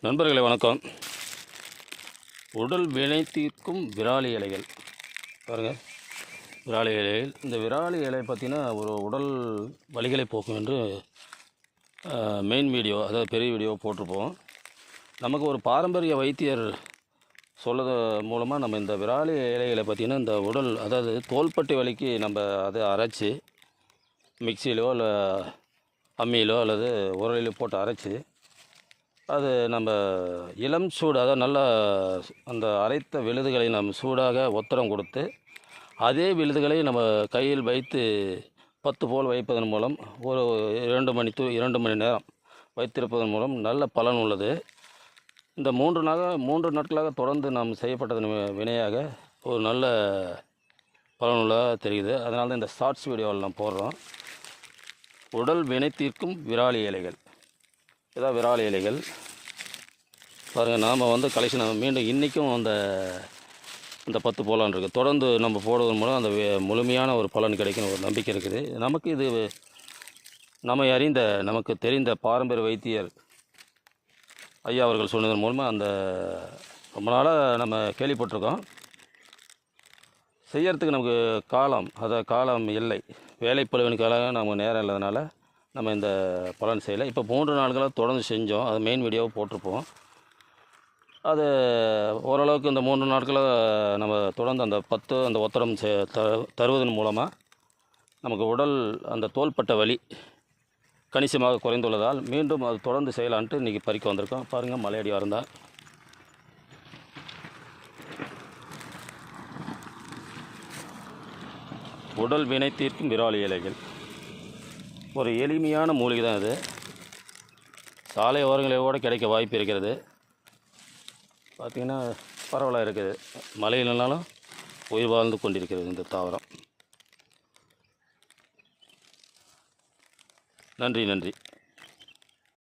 நண்பர்களே வணக்கம். உடல் வினை தீர்க்கும் விராலி இலைகள் பாருங்கள். விராலி இலைகள், இந்த விராலி இலை பார்த்திங்கன்னா ஒரு உடல் வலிகளை போக்கும் என்று மெயின் வீடியோ, அதாவது பெரிய வீடியோ போட்டிருப்போம். நமக்கு ஒரு பாரம்பரிய வைத்தியர் சொல்லது மூலமாக நம்ம இந்த விராலி இலைகளை பார்த்திங்கன்னா இந்த உடல், அதாவது தோள்பட்டை வலிக்கு நம்ம அதை அரைச்சி மிக்சியிலோ இல்லை அம்மியிலோ அல்லது உரலிலோ போட்டு அரைச்சி அது நம்ம இளம் சூடு, அதாவது நல்லா அந்த அரைத்த விழுதுகளை நம்ம சூடாக ஒத்தடம் கொடுத்து அதே விழுதுகளை நம்ம கையில் வைத்து 10 போல் வைப்பதன் மூலம் ஒரு 2 மணி நேரம் வைத்திருப்பதன் மூலம் நல்ல பலன் உள்ளது. இந்த 3 நாட்களாக தொடர்ந்து நாம் செய்யப்பட்டதன் வினையாக ஒரு நல்ல பலனுள்ளதாக தெரியுது. அதனால தான் இந்த ஷார்ட்ஸ் வீடியோவில் நாம் போடுறோம். உடல் வினை தீர்க்கும் விராலி இலைகள், இதான் விராலி இலைகள் பாருங்கள். நாம் கலெக்ஷன் மீண்டும் இன்றைக்கும் இந்த 10 போலான் இருக்குது. தொடர்ந்து நம்ம போடுவதன் மூலம் அந்த முழுமையான ஒரு பலன் கிடைக்கும் ஒரு நம்பிக்கை இருக்குது நமக்கு. இது நம்மை அறிந்த, நமக்கு தெரிந்த பாரம்பரிய வைத்தியர் ஐயா அவர்கள் சொன்னதன் மூலமாக ரொம்ப நாளாக நம்ம கேள்விப்பட்டிருக்கோம். செய்யறதுக்கு நமக்கு காலம் இல்லை, வேலைப்பளுவினுக்காக நமக்கு நேரம் இல்லாதனால நம்ம இந்த பலன் செய்யலை. இப்போ 3 நாட்களாக தொடர்ந்து செஞ்சோம். அது மெயின் வீடியோவை போட்டிருப்போம். அது ஓரளவுக்கு இந்த 3 நாட்களாக நம்ம தொடர்ந்து அந்த ஒத்தடம் தருவதன் மூலமாக நமக்கு உடல் அந்த தோள்பட்ட வலி கணிசமாக குறைந்துள்ளதால் மீண்டும் அது தொடர்ந்து செய்யலான்ட்டு இன்றைக்கி பறிக்க வந்திருக்கோம். பாருங்கள், மலையடி வரந்தான். உடல் வினை தீர்க்கும் விராலி இலைகள் ஒரு எளிமையான மூலிகை தான். இது சாலை ஓரங்களோடு கிடைக்க வாய்ப்பு இருக்கிறது. பார்த்திங்கன்னா பரவலாக இருக்குது. மலையினாலும் உயிர் வாழ்ந்து கொண்டிருக்கிறது இந்த தாவரம். நன்றி.